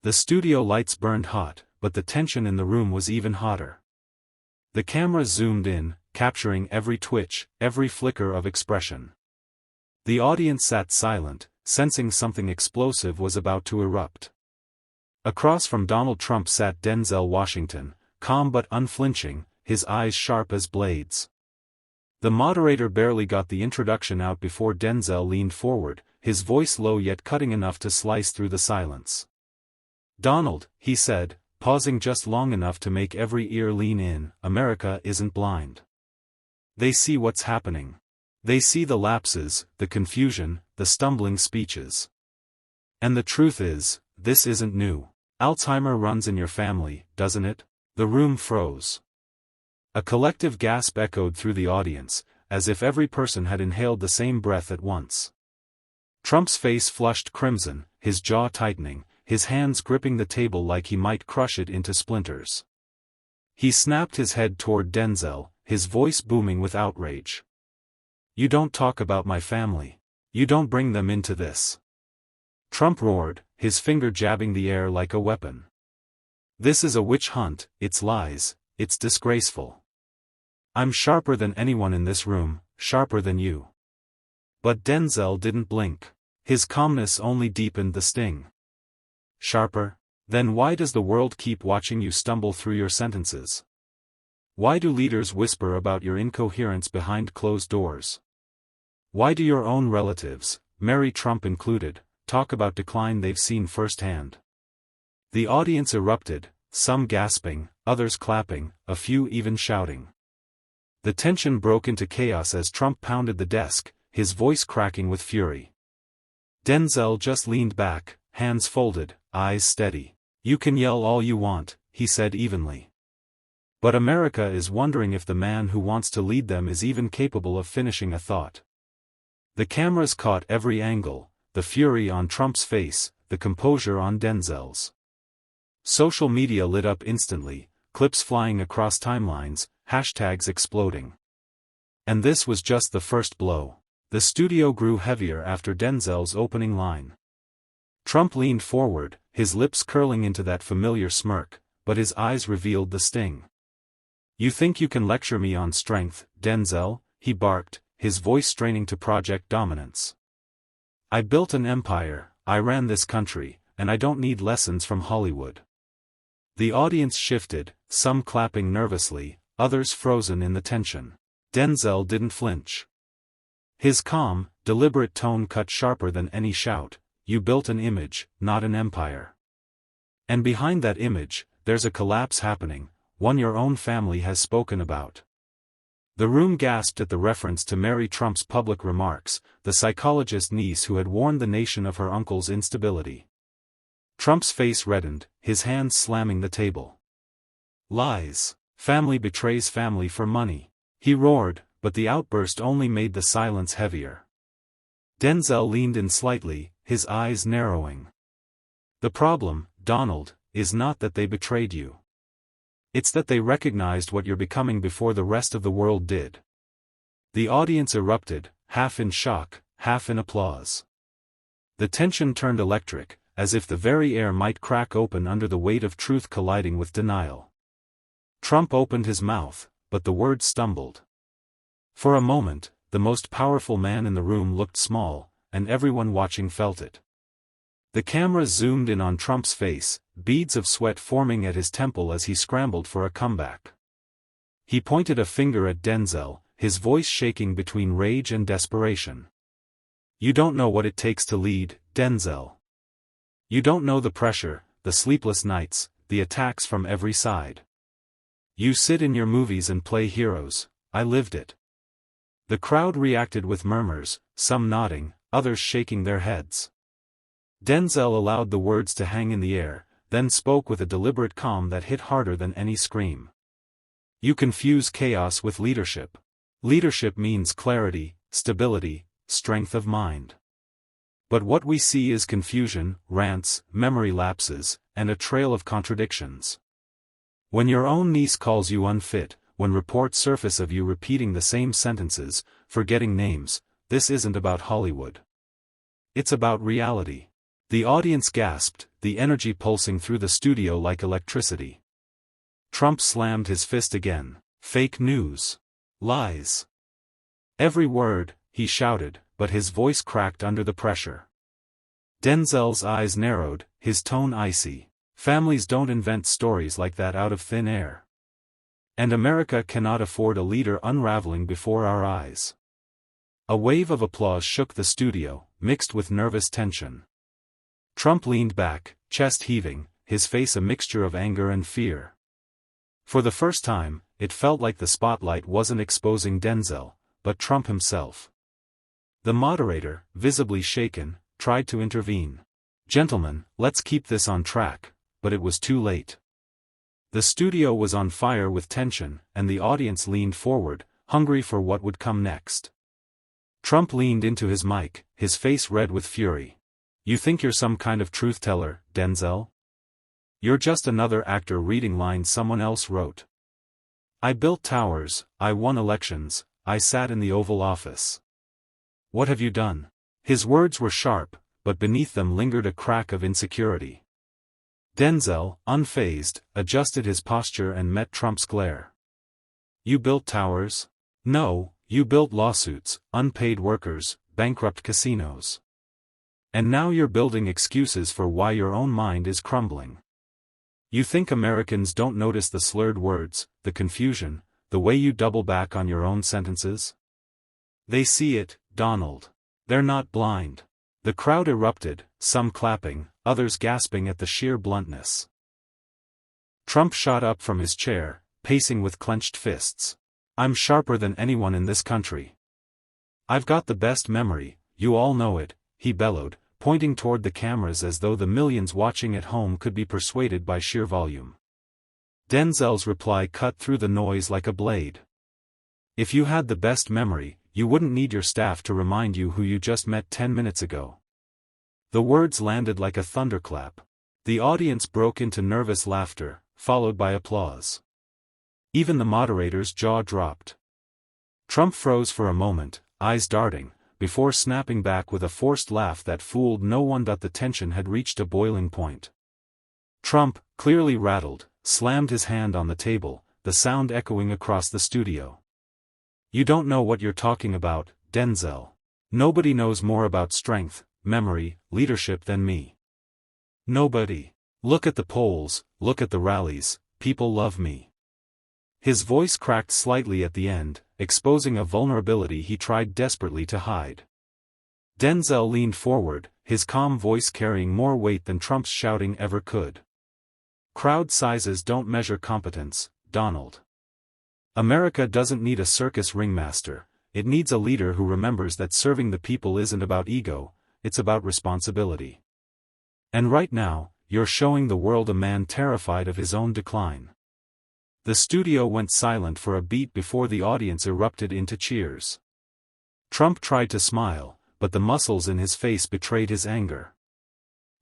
The studio lights burned hot, but the tension in the room was even hotter. The camera zoomed in, capturing every twitch, every flicker of expression. The audience sat silent, sensing something explosive was about to erupt. Across from Donald Trump sat Denzel Washington, calm but unflinching, his eyes sharp as blades. The moderator barely got the introduction out before Denzel leaned forward, his voice low yet cutting enough to slice through the silence. "Donald," he said, pausing just long enough to make every ear lean in, "America isn't blind. They see what's happening. They see the lapses, the confusion, the stumbling speeches. And the truth is, this isn't new. Alzheimer runs in your family, doesn't it?" The room froze. A collective gasp echoed through the audience, as if every person had inhaled the same breath at once. Trump's face flushed crimson, his jaw tightening, his hands gripping the table like he might crush it into splinters. He snapped his head toward Denzel, his voice booming with outrage. "You don't talk about my family. You don't bring them into this." Trump roared, his finger jabbing the air like a weapon. "This is a witch hunt, it's lies, it's disgraceful. I'm sharper than anyone in this room, sharper than you." But Denzel didn't blink. His calmness only deepened the sting. "Sharper? Then why does the world keep watching you stumble through your sentences? Why do leaders whisper about your incoherence behind closed doors? Why do your own relatives, Mary Trump included, talk about decline they've seen firsthand?" The audience erupted, some gasping, others clapping, a few even shouting. The tension broke into chaos as Trump pounded the desk, his voice cracking with fury. Denzel just leaned back, hands folded, eyes steady. "You can yell all you want," he said evenly. "But America is wondering if the man who wants to lead them is even capable of finishing a thought." The cameras caught every angle, the fury on Trump's face, the composure on Denzel's. Social media lit up instantly, clips flying across timelines, hashtags exploding. And this was just the first blow. The studio grew heavier after Denzel's opening line. Trump leaned forward, his lips curling into that familiar smirk, but his eyes revealed the sting. "You think you can lecture me on strength, Denzel?" he barked, his voice straining to project dominance. "I built an empire, I ran this country, and I don't need lessons from Hollywood." The audience shifted, some clapping nervously, others frozen in the tension. Denzel didn't flinch. His calm, deliberate tone cut sharper than any shout. "You built an image, not an empire. And behind that image, there's a collapse happening, one your own family has spoken about." The room gasped at the reference to Mary Trump's public remarks, the psychologist niece who had warned the nation of her uncle's instability. Trump's face reddened, his hands slamming the table. "Lies. Family betrays family for money," he roared, but the outburst only made the silence heavier. Denzel leaned in slightly, his eyes narrowing. "The problem, Donald, is not that they betrayed you. It's that they recognized what you're becoming before the rest of the world did." The audience erupted, half in shock, half in applause. The tension turned electric, as if the very air might crack open under the weight of truth colliding with denial. Trump opened his mouth, but the words stumbled. For a moment, the most powerful man in the room looked small, and everyone watching felt it. The camera zoomed in on Trump's face, beads of sweat forming at his temple as he scrambled for a comeback. He pointed a finger at Denzel, his voice shaking between rage and desperation. "You don't know what it takes to lead, Denzel. You don't know the pressure, the sleepless nights, the attacks from every side. You sit in your movies and play heroes, I lived it." The crowd reacted with murmurs, some nodding, others shaking their heads. Denzel allowed the words to hang in the air, then spoke with a deliberate calm that hit harder than any scream. "You confuse chaos with leadership. Leadership means clarity, stability, strength of mind. But what we see is confusion, rants, memory lapses, and a trail of contradictions. When your own niece calls you unfit, when reports surface of you repeating the same sentences, forgetting names, this isn't about Hollywood. It's about reality. The audience gasped, the energy pulsing through the studio like electricity. Trump slammed his fist again. Fake news. Lies. Every word, he shouted, but his voice cracked under the pressure. Denzel's eyes narrowed, his tone icy. Families don't invent stories like that out of thin air. And America cannot afford a leader unraveling before our eyes. A wave of applause shook the studio, mixed with nervous tension. Trump leaned back, chest heaving, his face a mixture of anger and fear. For the first time, it felt like the spotlight wasn't exposing Denzel, but Trump himself. The moderator, visibly shaken, tried to intervene. "Gentlemen, let's keep this on track," but it was too late. The studio was on fire with tension, and the audience leaned forward, hungry for what would come next. Trump leaned into his mic, his face red with fury. "You think you're some kind of truth-teller, Denzel? You're just another actor reading lines someone else wrote. I built towers, I won elections, I sat in the Oval Office. What have you done?" His words were sharp, but beneath them lingered a crack of insecurity. Denzel, unfazed, adjusted his posture and met Trump's glare. "You built towers? No, you built lawsuits, unpaid workers, bankrupt casinos. And now you're building excuses for why your own mind is crumbling. You think Americans don't notice the slurred words, the confusion, the way you double back on your own sentences? They see it, Donald. They're not blind." The crowd erupted, some clapping, others gasping at the sheer bluntness. Trump shot up from his chair, pacing with clenched fists. "I'm sharper than anyone in this country. I've got the best memory, you all know it," he bellowed, pointing toward the cameras as though the millions watching at home could be persuaded by sheer volume. Denzel's reply cut through the noise like a blade. "If you had the best memory, you wouldn't need your staff to remind you who you just met 10 minutes ago." The words landed like a thunderclap. The audience broke into nervous laughter, followed by applause. Even the moderator's jaw dropped. Trump froze for a moment, eyes darting, before snapping back with a forced laugh that fooled no one that the tension had reached a boiling point. Trump, clearly rattled, slammed his hand on the table, the sound echoing across the studio. "You don't know what you're talking about, Denzel. Nobody knows more about strength, memory, leadership than me. Nobody. Look at the polls, look at the rallies, people love me." His voice cracked slightly at the end, exposing a vulnerability he tried desperately to hide. Denzel leaned forward, his calm voice carrying more weight than Trump's shouting ever could. "Crowd sizes don't measure competence, Donald. America doesn't need a circus ringmaster, it needs a leader who remembers that serving the people isn't about ego, it's about responsibility. And right now, you're showing the world a man terrified of his own decline." The studio went silent for a beat before the audience erupted into cheers. Trump tried to smile, but the muscles in his face betrayed his anger.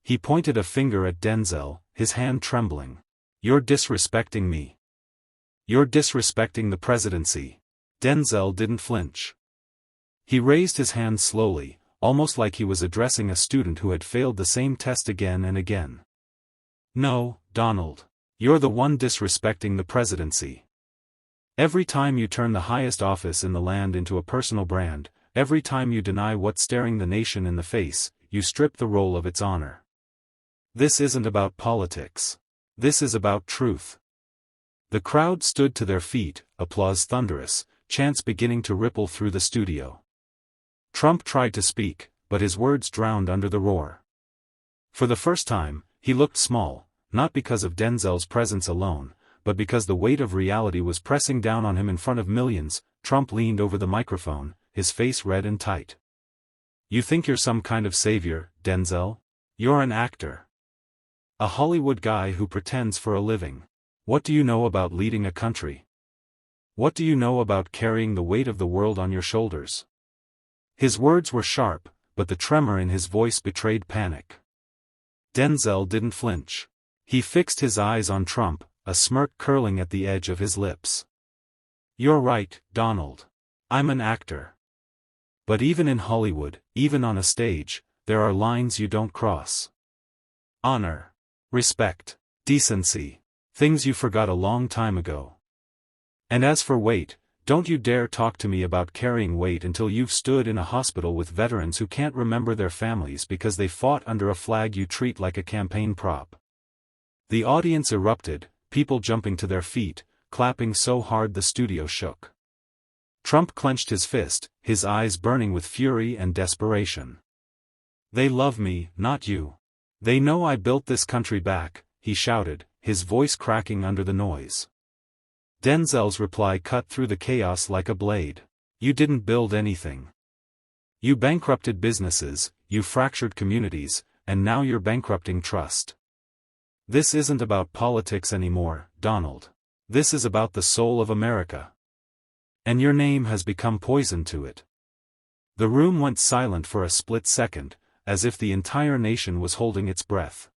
He pointed a finger at Denzel, his hand trembling. "You're disrespecting me. You're disrespecting the presidency." Denzel didn't flinch. He raised his hand slowly, almost like he was addressing a student who had failed the same test again and again. "No, Donald. You're the one disrespecting the presidency. Every time you turn the highest office in the land into a personal brand, every time you deny what's staring the nation in the face, you strip the role of its honor. This isn't about politics. This is about truth." The crowd stood to their feet, applause thunderous, chants beginning to ripple through the studio. Trump tried to speak, but his words drowned under the roar. For the first time, he looked small, not because of Denzel's presence alone, but because the weight of reality was pressing down on him in front of millions. Trump leaned over the microphone, his face red and tight. "You think you're some kind of savior, Denzel? You're an actor. A Hollywood guy who pretends for a living. What do you know about leading a country? What do you know about carrying the weight of the world on your shoulders?" His words were sharp, but the tremor in his voice betrayed panic. Denzel didn't flinch. He fixed his eyes on Trump, a smirk curling at the edge of his lips. "You're right, Donald. I'm an actor. But even in Hollywood, even on a stage, there are lines you don't cross. honor, respect, decency. Things you forgot a long time ago. And as for weight, don't you dare talk to me about carrying weight until you've stood in a hospital with veterans who can't remember their families because they fought under a flag you treat like a campaign prop. The audience erupted, people jumping to their feet, clapping so hard the studio shook. Trump clenched his fist, his eyes burning with fury and desperation. They love me, not you. They know I built this country back, he shouted, his voice cracking under the noise. Denzel's reply cut through the chaos like a blade. You didn't build anything. You bankrupted businesses, you fractured communities, and now you're bankrupting trust. This isn't about politics anymore, Donald. This is about the soul of America. And your name has become poison to it. The room went silent for a split second, as if the entire nation was holding its breath.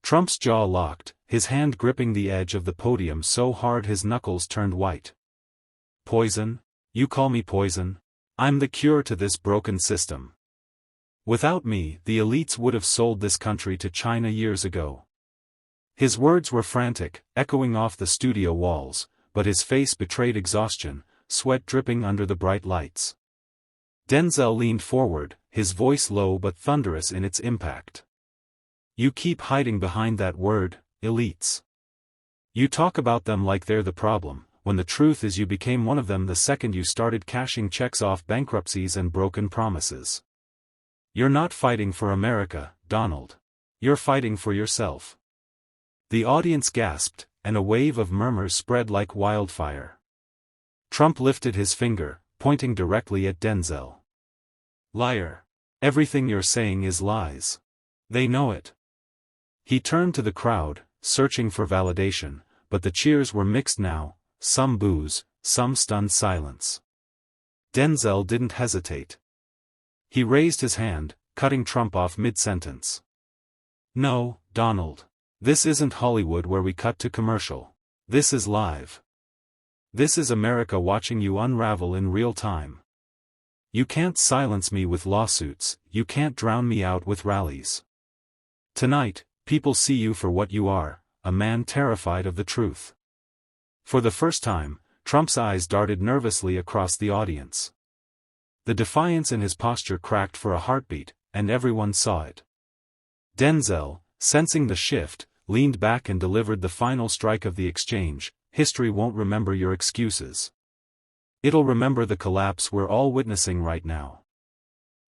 Trump's jaw locked, his hand gripping the edge of the podium so hard his knuckles turned white. Poison? You call me poison? I'm the cure to this broken system. Without me, the elites would have sold this country to China years ago. His words were frantic, echoing off the studio walls, but his face betrayed exhaustion, sweat dripping under the bright lights. Denzel leaned forward, his voice low but thunderous in its impact. You keep hiding behind that word, elites. You talk about them like they're the problem, when the truth is you became one of them the second you started cashing checks off bankruptcies and broken promises. You're not fighting for America, Donald. You're fighting for yourself. The audience gasped, and a wave of murmurs spread like wildfire. Trump lifted his finger, pointing directly at Denzel. Liar. Everything you're saying is lies. They know it. He turned to the crowd, searching for validation, but the cheers were mixed now, some boos, some stunned silence. Denzel didn't hesitate. He raised his hand, cutting Trump off mid-sentence. No, Donald. This isn't Hollywood where we cut to commercial. This is live. This is America watching you unravel in real time. You can't silence me with lawsuits, you can't drown me out with rallies. Tonight, people see you for what you are, a man terrified of the truth. For the first time, Trump's eyes darted nervously across the audience. The defiance in his posture cracked for a heartbeat, and everyone saw it. Denzel, sensing the shift, leaned back and delivered the final strike of the exchange. History won't remember your excuses. It'll remember the collapse we're all witnessing right now.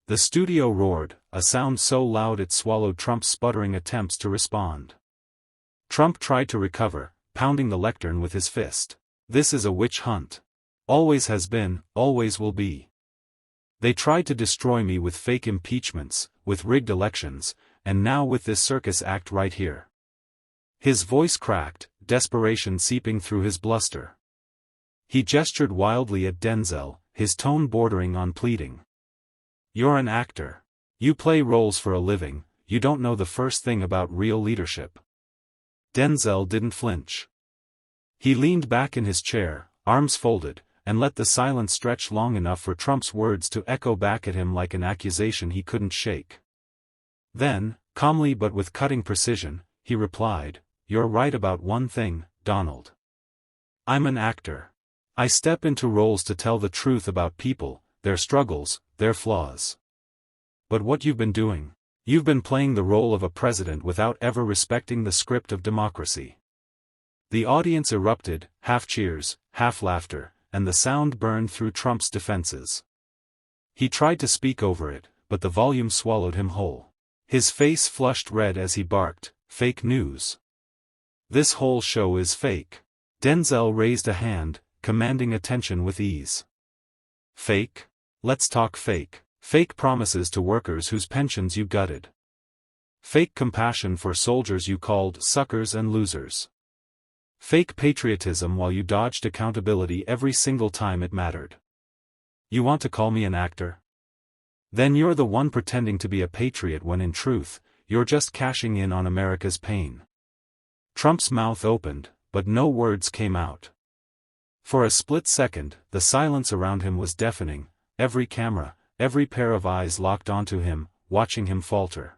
The studio roared, a sound so loud it swallowed Trump's sputtering attempts to respond. Trump tried to recover, pounding the lectern with his fist. This is a witch hunt. Always has been, always will be. They tried to destroy me with fake impeachments, with rigged elections, and now with this circus act right here. His voice cracked, desperation seeping through his bluster. He gestured wildly at Denzel, his tone bordering on pleading. You're an actor. You play roles for a living, you don't know the first thing about real leadership. Denzel didn't flinch. He leaned back in his chair, arms folded, and let the silence stretch long enough for Trump's words to echo back at him like an accusation he couldn't shake. Then, calmly but with cutting precision, he replied, You're right about one thing, Donald. I'm an actor. I step into roles to tell the truth about people, their struggles, their flaws. But what you've been doing? You've been playing the role of a president without ever respecting the script of democracy. The audience erupted, half cheers, half laughter, and the sound burned through Trump's defenses. He tried to speak over it, but the volume swallowed him whole. His face flushed red as he barked, Fake news. This whole show is fake. Denzel raised a hand, commanding attention with ease. Fake? Let's talk fake. Fake promises to workers whose pensions you gutted. Fake compassion for soldiers you called suckers and losers. Fake patriotism while you dodged accountability every single time it mattered. You want to call me an actor? Then you're the one pretending to be a patriot when in truth, you're just cashing in on America's pain. Trump's mouth opened, but no words came out. For a split second, the silence around him was deafening, every camera, every pair of eyes locked onto him, watching him falter.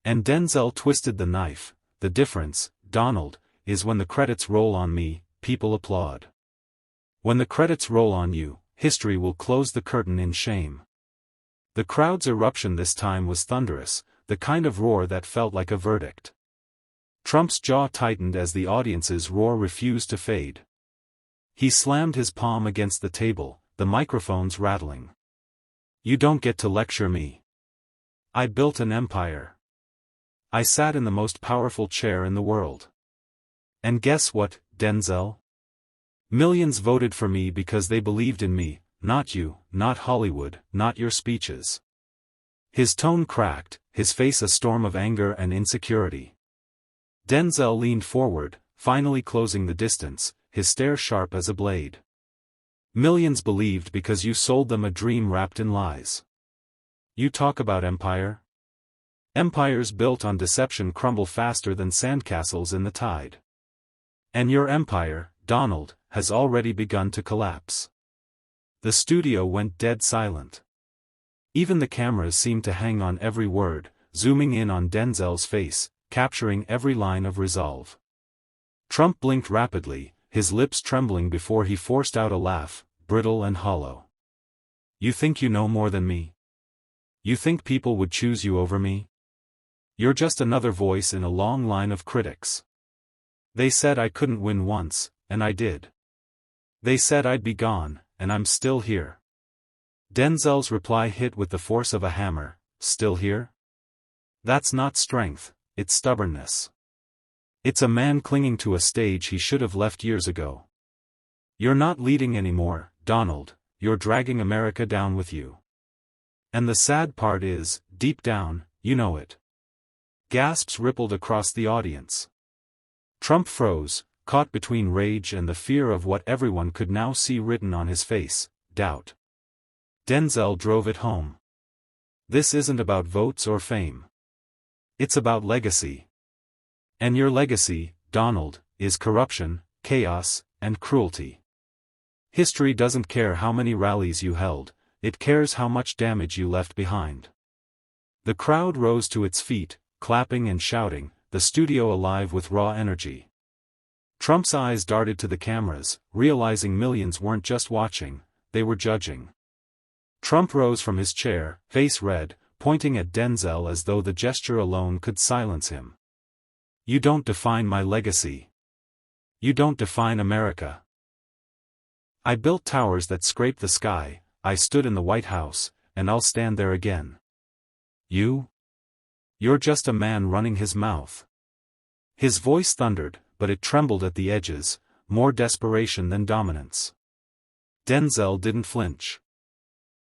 And Denzel twisted the knife. The difference, Donald, is when the credits roll on me, people applaud. When the credits roll on you, history will close the curtain in shame. The crowd's eruption this time was thunderous, the kind of roar that felt like a verdict. Trump's jaw tightened as the audience's roar refused to fade. He slammed his palm against the table, the microphones rattling. You don't get to lecture me. I built an empire. I sat in the most powerful chair in the world. And guess what, Denzel? Millions voted for me because they believed in me, not you, not Hollywood, not your speeches. His tone cracked, his face a storm of anger and insecurity. Denzel leaned forward, finally closing the distance, his stare sharp as a blade. Millions believed because you sold them a dream wrapped in lies. You talk about empire? Empires built on deception crumble faster than sandcastles in the tide. And your empire, Donald, has already begun to collapse. The studio went dead silent. Even the cameras seemed to hang on every word, zooming in on Denzel's face, capturing every line of resolve. Trump blinked rapidly, his lips trembling before he forced out a laugh, brittle and hollow. You think you know more than me? You think people would choose you over me? You're just another voice in a long line of critics. They said I couldn't win once, and I did. They said I'd be gone, and I'm still here. Denzel's reply hit with the force of a hammer. Still here? That's not strength, it's stubbornness. It's a man clinging to a stage he should have left years ago. You're not leading anymore, Donald, you're dragging America down with you. And the sad part is, deep down, you know it. Gasps rippled across the audience. Trump froze, caught between rage and the fear of what everyone could now see written on his face, doubt. Denzel drove it home. This isn't about votes or fame. It's about legacy. And your legacy, Donald, is corruption, chaos, and cruelty. History doesn't care how many rallies you held, it cares how much damage you left behind. The crowd rose to its feet, clapping and shouting, the studio alive with raw energy. Trump's eyes darted to the cameras, realizing millions weren't just watching, they were judging. Trump rose from his chair, face red, pointing at Denzel as though the gesture alone could silence him. You don't define my legacy. You don't define America. I built towers that scraped the sky, I stood in the White House, and I'll stand there again. You? You're just a man running his mouth. His voice thundered, but it trembled at the edges, more desperation than dominance. Denzel didn't flinch.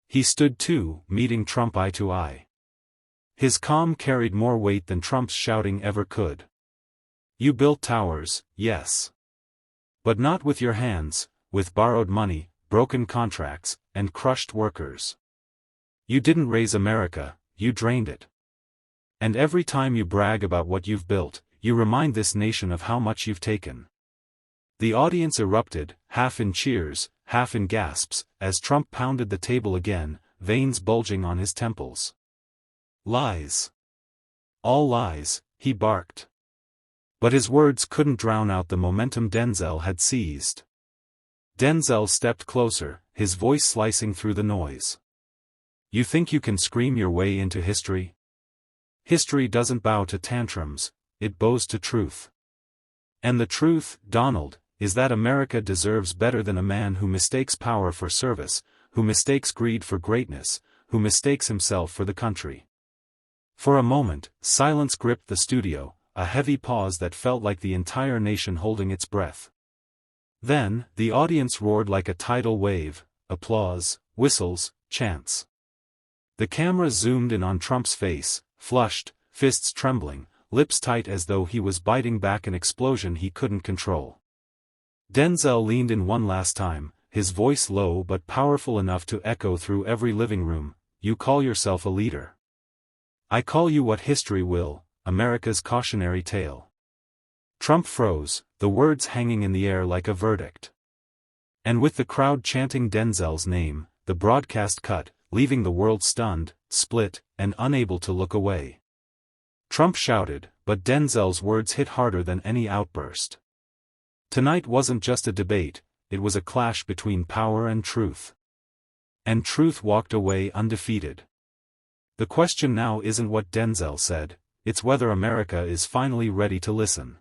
He stood too, meeting Trump eye to eye. His calm carried more weight than Trump's shouting ever could. You built towers, yes. But not with your hands, with borrowed money, broken contracts, and crushed workers. You didn't raise America, you drained it. And every time you brag about what you've built, you remind this nation of how much you've taken. The audience erupted, half in cheers, half in gasps, as Trump pounded the table again, veins bulging on his temples. Lies. All lies, he barked. But his words couldn't drown out the momentum Denzel had seized. Denzel stepped closer, his voice slicing through the noise. You think you can scream your way into history? History doesn't bow to tantrums, it bows to truth. And the truth, Donald, is that America deserves better than a man who mistakes power for service, who mistakes greed for greatness, who mistakes himself for the country. For a moment, silence gripped the studio, a heavy pause that felt like the entire nation holding its breath. Then, the audience roared like a tidal wave, applause, whistles, chants. The camera zoomed in on Trump's face, flushed, fists trembling, lips tight as though he was biting back an explosion he couldn't control. Denzel leaned in one last time, his voice low but powerful enough to echo through every living room. You call yourself a leader. I call you what history will, America's cautionary tale. Trump froze, the words hanging in the air like a verdict. And with the crowd chanting Denzel's name, the broadcast cut, leaving the world stunned, split, and unable to look away. Trump shouted, but Denzel's words hit harder than any outburst. Tonight wasn't just a debate, it was a clash between power and truth. And truth walked away undefeated. The question now isn't what Denzel said, it's whether America is finally ready to listen.